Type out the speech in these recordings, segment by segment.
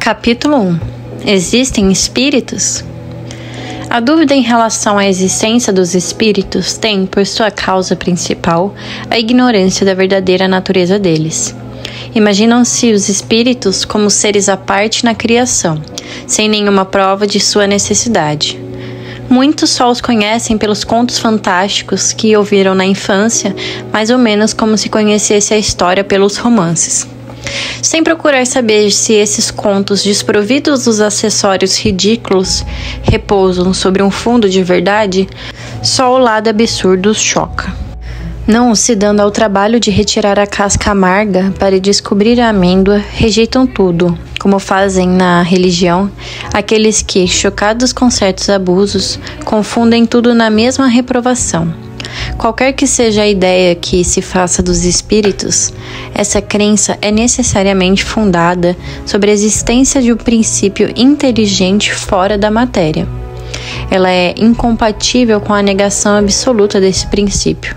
Capítulo 1. Existem espíritos? A dúvida em relação à existência dos espíritos tem, por sua causa principal, a ignorância da verdadeira natureza deles. Imaginam-se os espíritos como seres à parte na criação, sem nenhuma prova de sua necessidade. Muitos só os conhecem pelos contos fantásticos que ouviram na infância, mais ou menos como se conhecesse a história pelos romances. Sem procurar saber se esses contos, desprovidos dos acessórios ridículos, repousam sobre um fundo de verdade, só o lado absurdo os choca. Não se dando ao trabalho de retirar a casca amarga para descobrir a amêndoa, rejeitam tudo, como fazem na religião aqueles que, chocados com certos abusos, confundem tudo na mesma reprovação. Qualquer que seja a ideia que se faça dos espíritos, essa crença é necessariamente fundada sobre a existência de um princípio inteligente fora da matéria. Ela é incompatível com a negação absoluta desse princípio.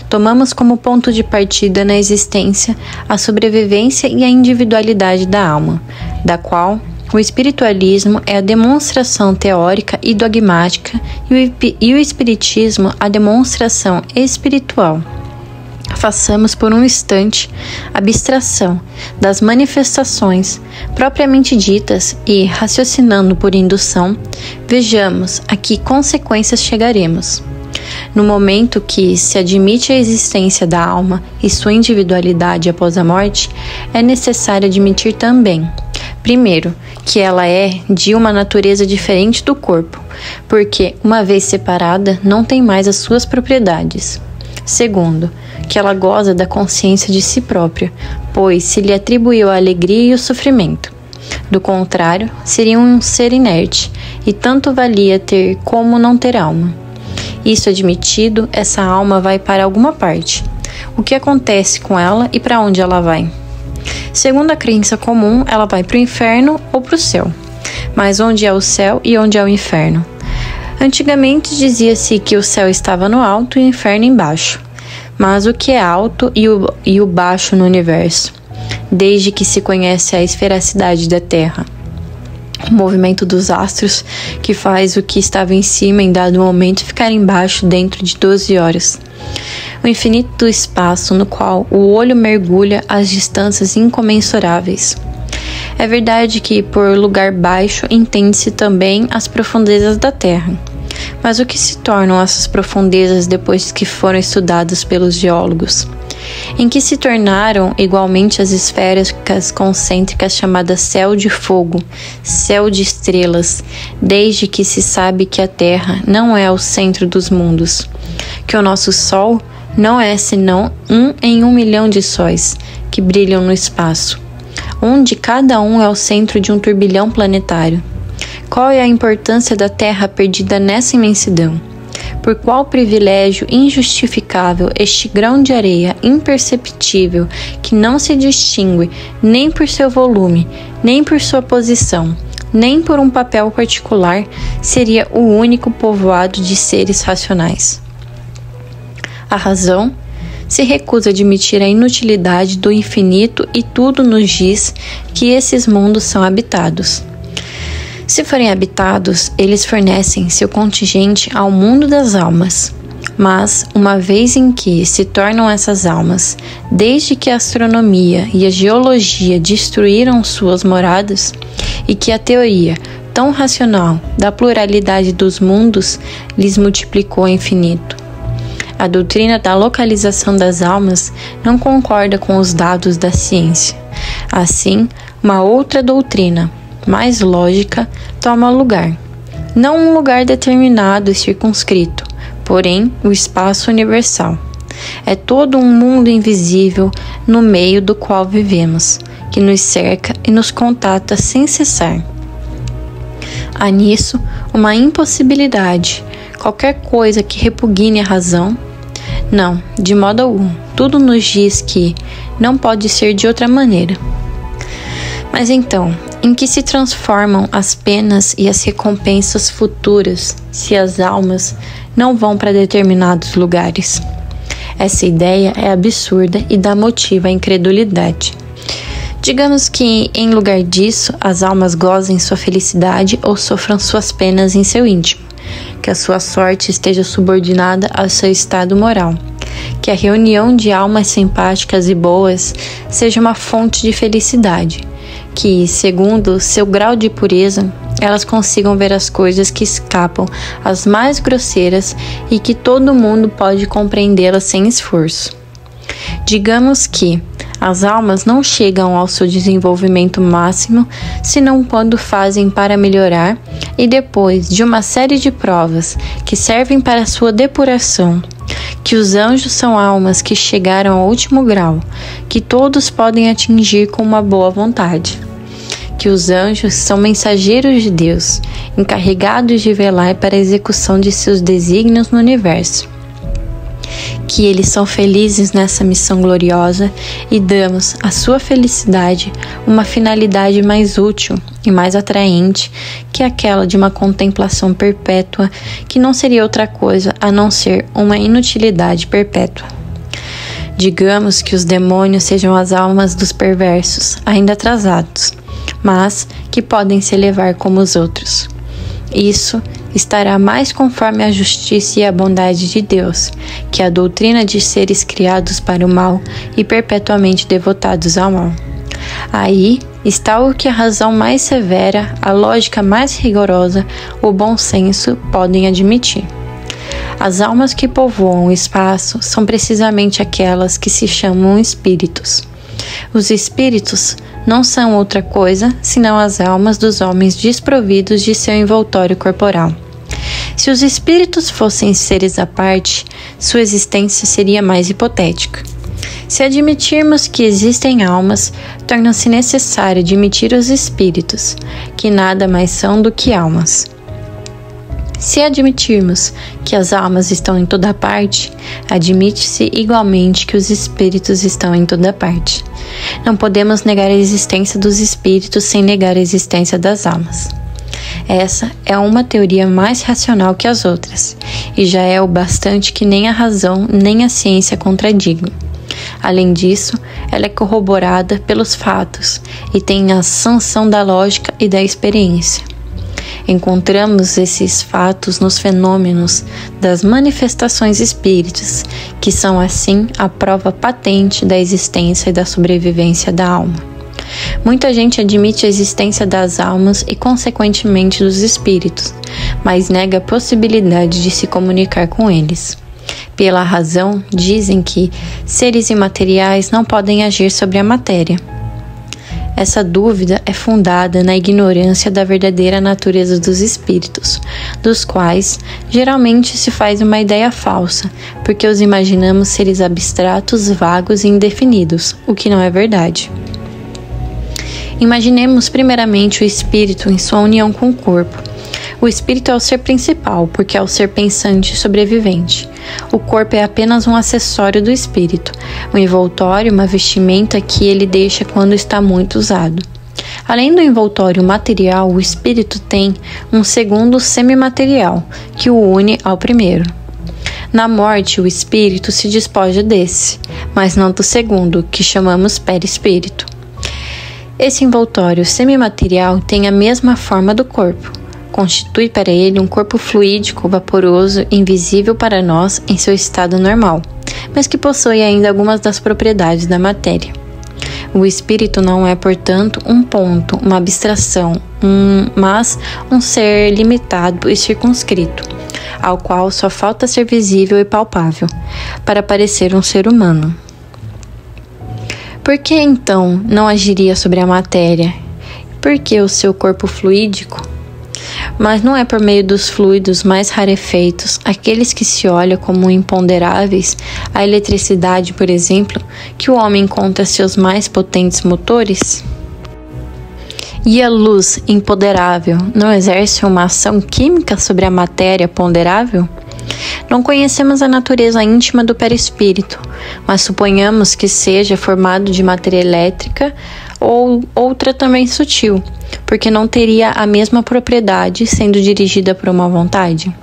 Tomamos como ponto de partida na existência a sobrevivência e a individualidade da alma, da qual o espiritualismo é a demonstração teórica e dogmática e o espiritismo a demonstração espiritual. Façamos por um instante abstração das manifestações propriamente ditas e, raciocinando por indução, vejamos a que consequências chegaremos. No momento que se admite a existência da alma e sua individualidade após a morte, é necessário admitir também, primeiro, que ela é de uma natureza diferente do corpo, porque, uma vez separada, não tem mais as suas propriedades. Segundo, que ela goza da consciência de si própria, pois se lhe atribuiu a alegria e o sofrimento. Do contrário, seria um ser inerte, e tanto valia ter como não ter alma. Isso admitido, essa alma vai para alguma parte. O que acontece com ela e para onde ela vai? Segundo a crença comum, ela vai para o inferno ou para o céu. Mas onde é o céu e onde é o inferno? Antigamente dizia-se que o céu estava no alto e o inferno embaixo. Mas o que é alto e o baixo no universo? Desde que se conhece a esfericidade da Terra, o movimento dos astros que faz o que estava em cima em dado momento ficar embaixo dentro de 12 horas. O infinito do espaço no qual o olho mergulha as distâncias incomensuráveis. É verdade que por lugar baixo entende-se também as profundezas da Terra. Mas o que se tornam essas profundezas depois que foram estudadas pelos geólogos? Em que se tornaram igualmente as esferas concêntricas chamadas céu de fogo, céu de estrelas, desde que se sabe que a Terra não é o centro dos mundos, que o nosso Sol não é senão 1 em 1 milhão de sóis que brilham no espaço, onde cada um é o centro de um turbilhão planetário. Qual é a importância da Terra perdida nessa imensidão? Por qual privilégio injustificável este grão de areia imperceptível que não se distingue nem por seu volume, nem por sua posição, nem por um papel particular, seria o único povoado de seres racionais? A razão se recusa a admitir a inutilidade do infinito e tudo nos diz que esses mundos são habitados. Se forem habitados, eles fornecem seu contingente ao mundo das almas. Mas, uma vez em que se tornam essas almas, desde que a astronomia e a geologia destruíram suas moradas, e que a teoria, tão racional, da pluralidade dos mundos lhes multiplicou ao infinito. A doutrina da localização das almas não concorda com os dados da ciência. Assim, uma outra doutrina, mais lógica, toma lugar. Não um lugar determinado e circunscrito, porém o espaço universal. É todo um mundo invisível no meio do qual vivemos, que nos cerca e nos contata sem cessar. Há nisso uma impossibilidade, qualquer coisa que repugne a razão. Não, de modo algum. Tudo nos diz que não pode ser de outra maneira. Mas então, em que se transformam as penas e as recompensas futuras se as almas não vão para determinados lugares? Essa ideia é absurda e dá motivo à incredulidade. Digamos que, em lugar disso, as almas gozem sua felicidade ou sofram suas penas em seu íntimo, que a sua sorte esteja subordinada ao seu estado moral, que a reunião de almas simpáticas e boas seja uma fonte de felicidade, que, segundo seu grau de pureza, elas consigam ver as coisas que escapam às mais grosseiras e que todo mundo pode compreendê-las sem esforço. Digamos que as almas não chegam ao seu desenvolvimento máximo senão quando fazem para melhorar e depois de uma série de provas que servem para sua depuração, que os anjos são almas que chegaram ao último grau, que todos podem atingir com uma boa vontade, que os anjos são mensageiros de Deus, encarregados de velar para a execução de seus desígnios no universo, que eles são felizes nessa missão gloriosa e damos à sua felicidade uma finalidade mais útil e mais atraente que aquela de uma contemplação perpétua, que não seria outra coisa a não ser uma inutilidade perpétua. Digamos que os demônios sejam as almas dos perversos, ainda atrasados, mas que podem se elevar como os outros. Isso estará mais conforme a justiça e a bondade de Deus, que a doutrina de seres criados para o mal e perpetuamente devotados ao mal. Aí está o que a razão mais severa, a lógica mais rigorosa, o bom senso podem admitir. As almas que povoam o espaço são precisamente aquelas que se chamam espíritos. Os espíritos não são outra coisa senão as almas dos homens desprovidos de seu envoltório corporal. Se os espíritos fossem seres à parte, sua existência seria mais hipotética. Se admitirmos que existem almas, torna-se necessário admitir os espíritos, que nada mais são do que almas. Se admitirmos que as almas estão em toda parte, admite-se igualmente que os espíritos estão em toda parte. Não podemos negar a existência dos espíritos sem negar a existência das almas. Essa é uma teoria mais racional que as outras, e já é o bastante que nem a razão nem a ciência contradigam. Além disso, ela é corroborada pelos fatos e tem a sanção da lógica e da experiência. Encontramos esses fatos nos fenômenos das manifestações espíritas, que são assim a prova patente da existência e da sobrevivência da alma. Muita gente admite a existência das almas e, consequentemente, dos espíritos, mas nega a possibilidade de se comunicar com eles. Pela razão, dizem que seres imateriais não podem agir sobre a matéria. Essa dúvida é fundada na ignorância da verdadeira natureza dos espíritos, dos quais geralmente se faz uma ideia falsa, porque os imaginamos seres abstratos, vagos e indefinidos, o que não é verdade. Imaginemos primeiramente o espírito em sua união com o corpo. O espírito é o ser principal, porque é o ser pensante e sobrevivente. O corpo é apenas um acessório do espírito, um envoltório, uma vestimenta que ele deixa quando está muito usado. Além do envoltório material, o espírito tem um segundo semimaterial, que o une ao primeiro. Na morte, o espírito se despoja desse, mas não do segundo, que chamamos perispírito. Esse envoltório semimaterial tem a mesma forma do corpo. Constitui para ele um corpo fluídico, vaporoso, invisível para nós em seu estado normal, mas que possui ainda algumas das propriedades da matéria. O espírito não é, portanto, um ponto, uma abstração, mas um ser limitado e circunscrito, ao qual só falta ser visível e palpável, para parecer um ser humano. Por que, então, não agiria sobre a matéria? Por que o seu corpo fluídico? Mas não é por meio dos fluidos mais rarefeitos, aqueles que se olham como imponderáveis, a eletricidade, por exemplo, que o homem encontra seus mais potentes motores? E a luz imponderável não exerce uma ação química sobre a matéria ponderável? Não conhecemos a natureza íntima do perispírito, mas suponhamos que seja formado de matéria elétrica ou outra também sutil, porque não teria a mesma propriedade sendo dirigida por uma vontade.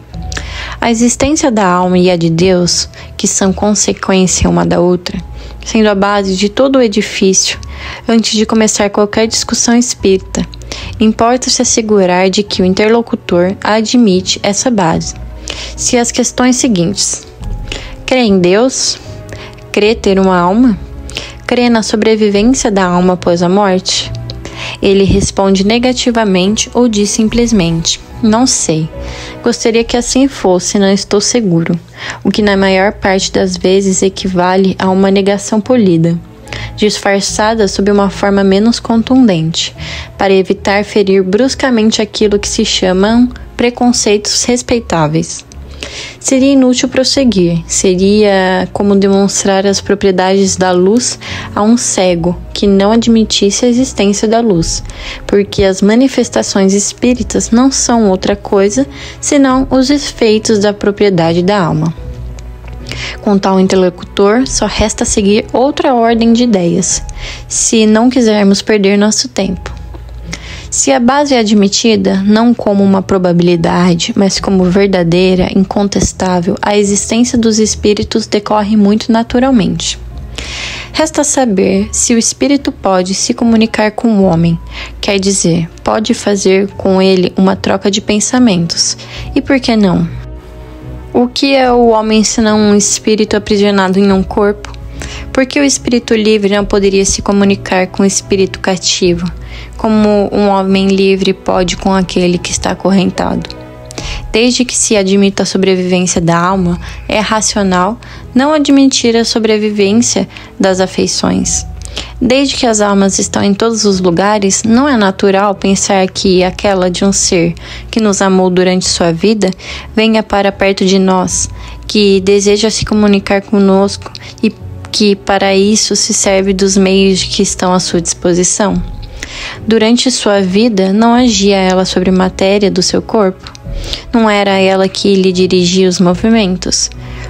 A existência da alma e a de Deus, que são consequência uma da outra, sendo a base de todo o edifício. Antes de começar qualquer discussão espírita, importa se assegurar de que o interlocutor admite essa base. Se as questões seguintes: crê em Deus? Crê ter uma alma? Crê na sobrevivência da alma após a morte? Ele responde negativamente ou diz simplesmente: não sei. Gostaria que assim fosse, não estou seguro. O que na maior parte das vezes equivale a uma negação polida, disfarçada sob uma forma menos contundente, para evitar ferir bruscamente aquilo que se chamam preconceitos respeitáveis. Seria inútil prosseguir, seria como demonstrar as propriedades da luz a um cego que não admitisse a existência da luz, porque as manifestações espíritas não são outra coisa senão os efeitos da propriedade da alma. Com tal interlocutor, só resta seguir outra ordem de ideias, se não quisermos perder nosso tempo. Se a base é admitida, não como uma probabilidade, mas como verdadeira, incontestável, a existência dos espíritos decorre muito naturalmente. Resta saber se o espírito pode se comunicar com o homem, quer dizer, pode fazer com ele uma troca de pensamentos. E por que não? O que é o homem senão um espírito aprisionado em um corpo? Por que o espírito livre não poderia se comunicar com o espírito cativo, como um homem livre pode com aquele que está acorrentado? Desde que se admita a sobrevivência da alma, é racional não admitir a sobrevivência das afeições. Desde que as almas estão em todos os lugares, não é natural pensar que aquela de um ser que nos amou durante sua vida venha para perto de nós, que deseja se comunicar conosco e que para isso se serve dos meios que estão à sua disposição. Durante sua vida, não agia ela sobre a matéria do seu corpo? Não era ela que lhe dirigia os movimentos?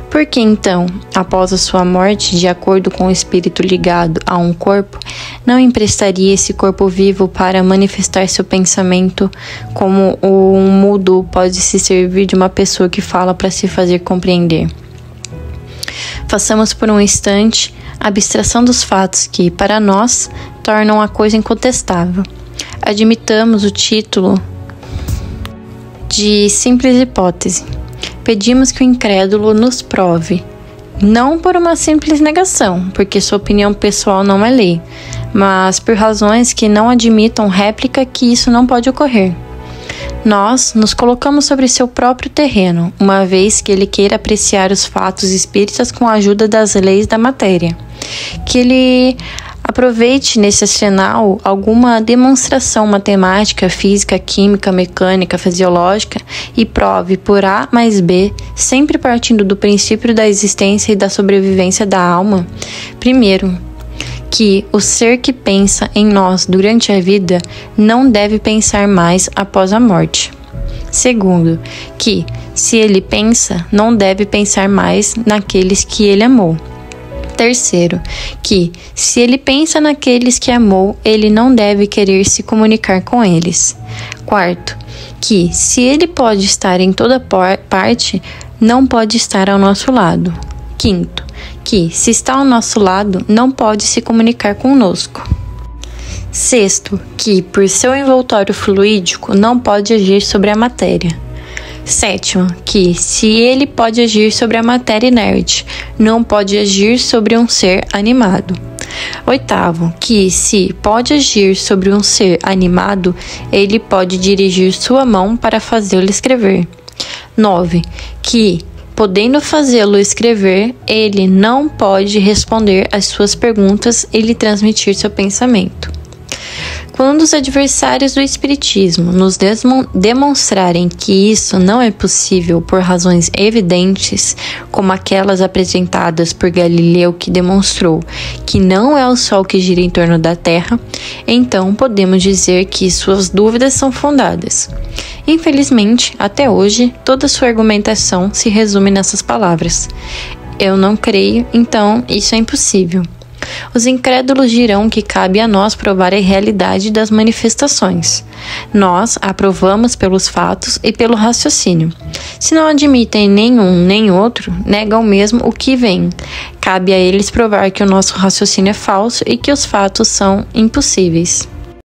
Por que então, após a sua morte, de acordo com o espírito ligado a um corpo, não emprestaria esse corpo vivo para manifestar seu pensamento, como um mudo pode se servir de uma pessoa que fala para se fazer compreender? Façamos por um instante a abstração dos fatos que, para nós, tornam a coisa incontestável. Admitamos o título de simples hipótese. Pedimos que o incrédulo nos prove, não por uma simples negação, porque sua opinião pessoal não é lei, mas por razões que não admitam réplica que isso não pode ocorrer. Nós nos colocamos sobre seu próprio terreno, uma vez que ele queira apreciar os fatos espíritas com a ajuda das leis da matéria. Que ele aproveite nesse arsenal alguma demonstração matemática, física, química, mecânica, fisiológica e prove por A mais B, sempre partindo do princípio da existência e da sobrevivência da alma. Primeiro, que o ser que pensa em nós durante a vida não deve pensar mais após a morte. Segundo, que, se ele pensa, não deve pensar mais naqueles que ele amou. Terceiro, que, se ele pensa naqueles que amou, ele não deve querer se comunicar com eles. Quarto, que, se ele pode estar em toda parte, não pode estar ao nosso lado. Quinto, que, se está ao nosso lado, não pode se comunicar conosco. Sexto, que, por seu envoltório fluídico, não pode agir sobre a matéria. Sétimo, que, se ele pode agir sobre a matéria inerte, não pode agir sobre um ser animado. Oitavo, que, se pode agir sobre um ser animado, ele pode dirigir sua mão para fazê-lo escrever. 9, que, podendo fazê-lo escrever, ele não pode responder às suas perguntas e lhe transmitir seu pensamento. Quando os adversários do Espiritismo nos demonstrarem que isso não é possível por razões evidentes, como aquelas apresentadas por Galileu, que demonstrou que não é o Sol que gira em torno da Terra, então podemos dizer que suas dúvidas são fundadas. Infelizmente, até hoje, toda sua argumentação se resume nessas palavras: eu não creio, então isso é impossível. Os incrédulos dirão que cabe a nós provar a realidade das manifestações. Nós aprovamos pelos fatos e pelo raciocínio. Se não admitem nenhum nem outro, negam mesmo o que vem. Cabe a eles provar que o nosso raciocínio é falso e que os fatos são impossíveis.